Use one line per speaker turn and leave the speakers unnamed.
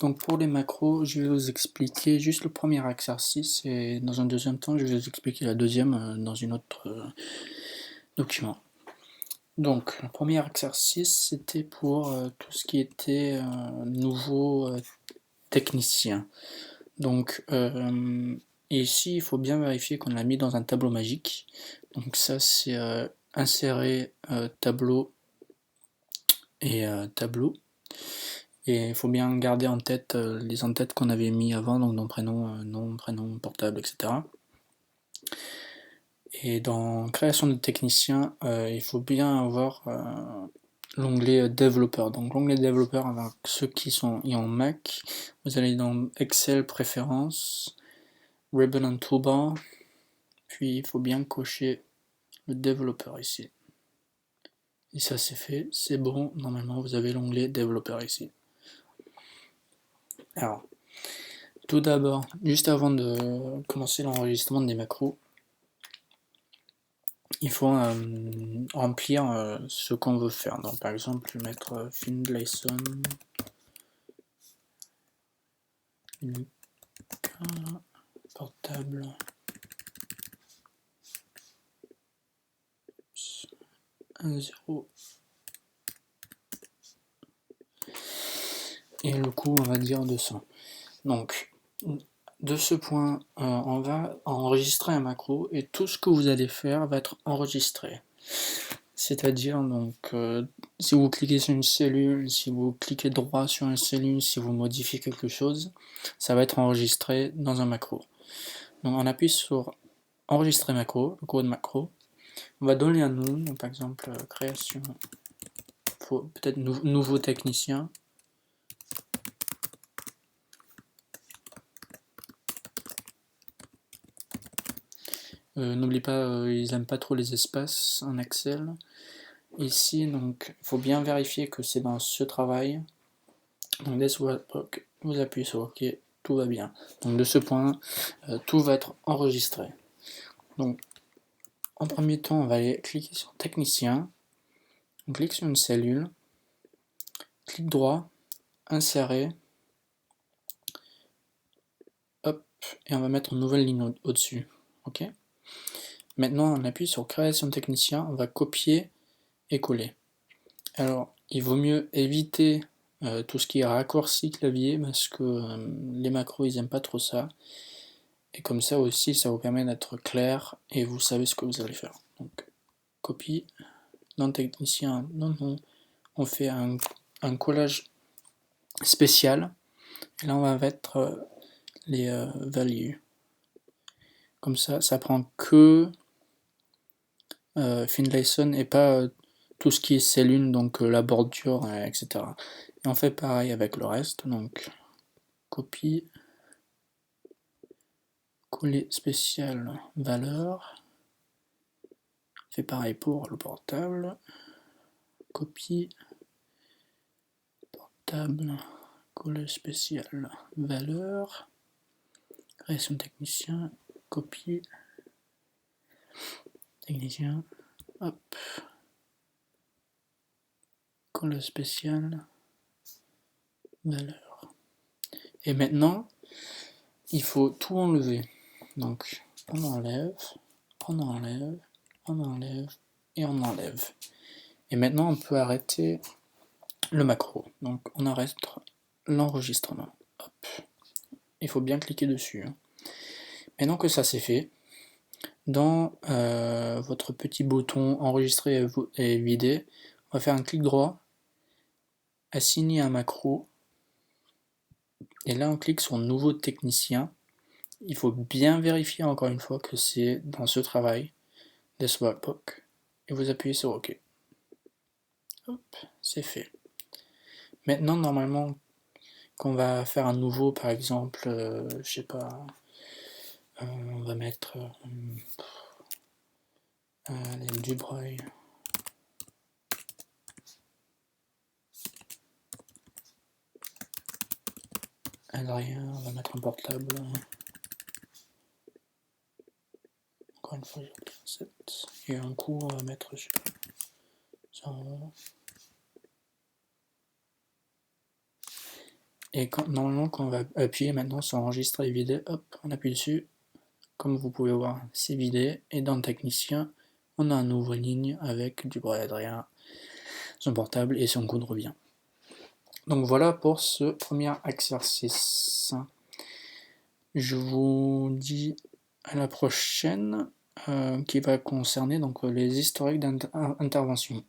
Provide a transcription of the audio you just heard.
Donc pour les macros, je vais vous expliquer juste le premier exercice et dans un deuxième temps, je vais vous expliquer la deuxième dans une autre document. Donc le premier exercice, c'était pour tout ce qui était nouveau technicien. Donc ici, il faut bien vérifier qu'on l'a mis dans un tableau magique. Donc ça, c'est insérer tableau et tableau. Et il faut bien garder en tête les en-têtes qu'on avait mis avant, donc nom, prénom, portable, etc. Et dans création de technicien, il faut bien avoir l'onglet développeur. Donc l'onglet développeur, avec ceux qui sont en Mac, vous allez dans Excel préférences, Ribbon and Toolbar, puis il faut bien cocher le développeur ici. Et ça c'est fait, c'est bon, normalement vous avez l'onglet développeur ici. Alors, tout d'abord, juste avant de commencer l'enregistrement des macros, il faut remplir ce qu'on veut faire. Donc par exemple, mettre Finlayson, portable, 1,0. Et le coût, on va dire 200. Donc, de ce point, on va enregistrer un macro et tout ce que vous allez faire va être enregistré. C'est-à-dire, donc, si vous cliquez sur une cellule, si vous cliquez droit sur une cellule, si vous modifiez quelque chose, ça va être enregistré dans un macro. Donc, on appuie sur enregistrer macro, le code macro. On va donner un nom, donc, par exemple, création, peut-être nouveau technicien. N'oublie pas, ils n'aiment pas trop les espaces en Excel. Ici, donc, il faut bien vérifier que c'est dans ce travail. Donc, vous appuyez sur OK, tout va bien. Donc, de ce point, tout va être enregistré. Donc, en premier temps, on va aller cliquer sur Technicien. On clique sur une cellule. Clic droit, Insérer. Hop, et on va mettre une nouvelle ligne au-dessus. OK. Maintenant, on appuie sur Création de technicien. On va copier et coller. Alors, il vaut mieux éviter tout ce qui est raccourci clavier parce que les macros ils aiment pas trop ça. Et comme ça aussi, ça vous permet d'être clair et vous savez ce que vous allez faire. Donc, copie, dans technicien, non, on fait un collage spécial. Et là, on va mettre les values. Comme ça prend que Finlayson et pas tout ce qui est cellule, donc la bordure, etc. Et on fait pareil avec le reste, donc copie, coller spécial valeur, fait pareil pour le portable, copie, portable, coller spécial valeur, création technicien, copie, technicien, hop, coller spécial valeur. Et maintenant, il faut tout enlever. Donc, on enlève, on enlève, on enlève et on enlève. Et maintenant, on peut arrêter le macro. Donc, on arrête l'enregistrement. Hop. Il faut bien cliquer dessus. Maintenant que ça c'est fait, dans votre petit bouton enregistrer et vider, on va faire un clic droit, assigner un macro. Et là, on clique sur nouveau technicien. Il faut bien vérifier encore une fois que c'est dans ce travail, this workbook, et vous appuyez sur OK. Hop, c'est fait. Maintenant, normalement, qu'on va faire un nouveau, par exemple, je sais pas, on va mettre les Dubreuil. Adrien, on va mettre un portable. Encore une fois, j'ai 7. Et un coup, on va mettre, je sais pas, 100. Et normalement, quand on va appuyer maintenant sur enregistrer et vider, hop, on appuie dessus. Comme vous pouvez voir, c'est vidé. Et dans le technicien, on a une nouvelle ligne avec du bruit Adrien, son portable et son code revient. Donc voilà pour ce premier exercice. Je vous dis à la prochaine qui va concerner donc les historiques d'intervention.